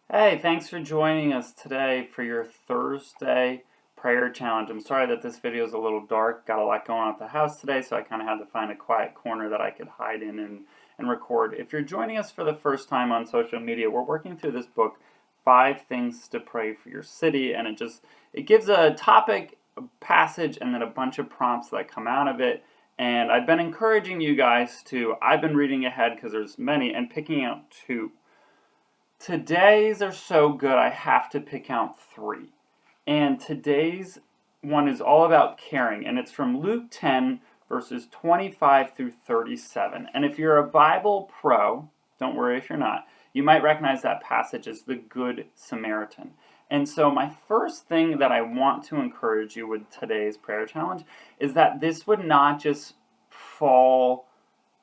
Hey, thanks for joining us today for your Thursday prayer challenge. I'm sorry that this video is a little dark. Got a lot going on at the house today, so I kind of had to find a quiet corner that I could hide in and record. If you're joining us for the first time on social media, we're working through this book, 5 Things to Pray for Your City, and it gives a topic, a passage, and then a bunch of prompts that come out of it. And I've been encouraging you guys I've been reading ahead because there's many, and picking out 2. Today's are so good, I have to pick out 3. And today's one is all about caring, and it's from Luke 10, verses 25 through 37. And if you're a Bible pro, don't worry if you're not, you might recognize that passage as the Good Samaritan. And so my first thing that I want to encourage you with today's prayer challenge is that this would not just fall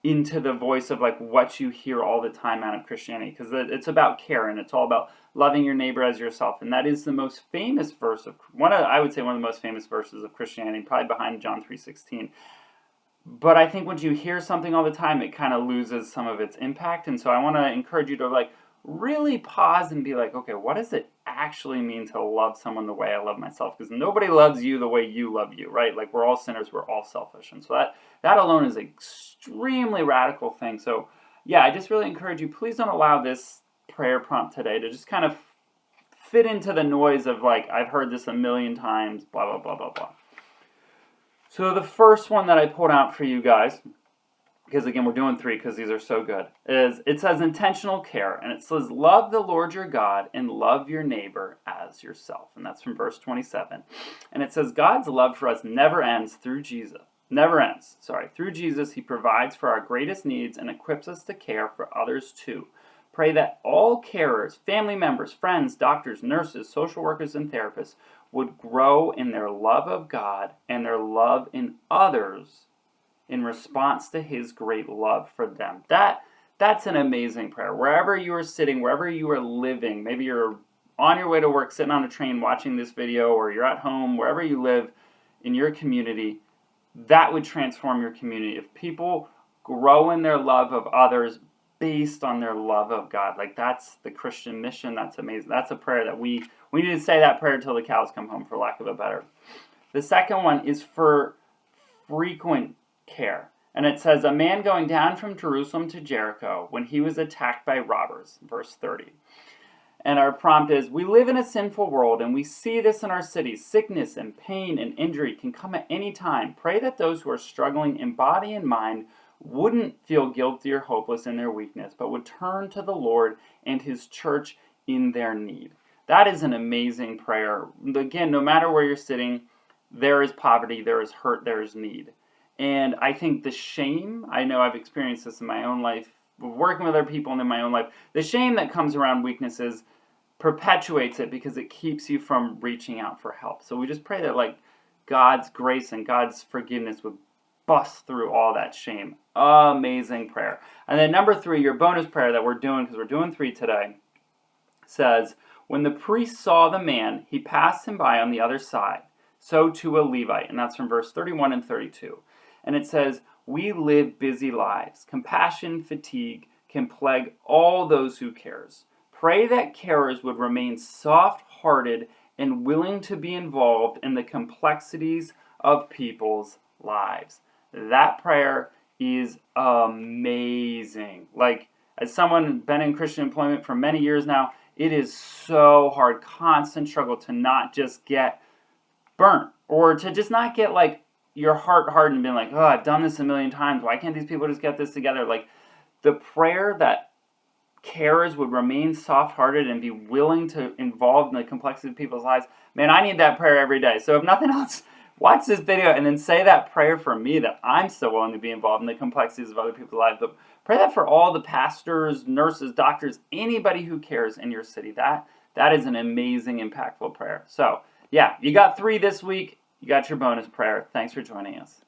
into the voice of like what you hear all the time out of Christianity, because it's about care and it's all about loving your neighbor as yourself, and that is the most famous verse of I would say one of the most famous verses of Christianity, probably behind John 3:16. But I think when you hear something all the time, it kind of loses some of its impact, and so I want to encourage you to really pause and be like, okay, what does it actually mean to love someone the way I love myself? Because nobody loves you the way you love you, right? Like, we're all sinners, we're all selfish. And so that alone is an extremely radical thing. So yeah, I just really encourage you, please don't allow this prayer prompt today to just kind of fit into the noise of like, I've heard this a million times, blah, blah, blah, blah, blah. So the first one that I pulled out for you guys, because again, we're doing 3 because these are so good, it says intentional care, and it says, love the Lord your God and love your neighbor as yourself. And that's from verse 27. And it says, God's love for us never ends through Jesus. Through Jesus, he provides for our greatest needs and equips us to care for others too. Pray that all carers, family members, friends, doctors, nurses, social workers, and therapists would grow in their love of God and their love in others in response to his great love for them. That's an amazing prayer. Wherever you are sitting, wherever you are living, maybe you're on your way to work, sitting on a train watching this video, or you're at home, wherever you live in your community, that would transform your community. If people grow in their love of others based on their love of God, like that's the Christian mission. That's amazing. That's a prayer that we need to say that prayer till the cows come home, for lack of a better. The second one is for frequent care. And it says, a man going down from Jerusalem to Jericho when he was attacked by robbers, verse 30. And our prompt is, we live in a sinful world and we see this in our cities. Sickness and pain and injury can come at any time. Pray that those who are struggling in body and mind wouldn't feel guilty or hopeless in their weakness, but would turn to the Lord and his church in their need. That is an amazing prayer. Again, no matter where you're sitting, there is poverty, there is hurt, there is need. And I think the shame, I know I've experienced this in my own life, working with other people and in my own life, the shame that comes around weaknesses perpetuates it because it keeps you from reaching out for help. So we just pray that God's grace and God's forgiveness would bust through all that shame. Amazing prayer. And then number 3, your bonus prayer that we're doing, because we're doing 3 today, says, when the priest saw the man, he passed him by on the other side. So too a Levite. And that's from verse 31 and 32. And it says, we live busy lives. Compassion, fatigue can plague all those who cares. Pray that carers would remain soft-hearted and willing to be involved in the complexities of people's lives. That prayer is amazing. As someone been in Christian employment for many years now, it is so hard, constant struggle to not just get burnt, or to just not get your heart hardened, being like, oh, I've done this a million times. Why can't these people just get this together? The prayer that carers would remain soft-hearted and be willing to involve in the complexity of people's lives. Man, I need that prayer every day. So if nothing else, watch this video and then say that prayer for me, that I'm so willing to be involved in the complexities of other people's lives. But pray that for all the pastors, nurses, doctors, anybody who cares in your city. That is an amazing, impactful prayer. So yeah, you got 3 this week. You got your bonus prayer. Thanks for joining us.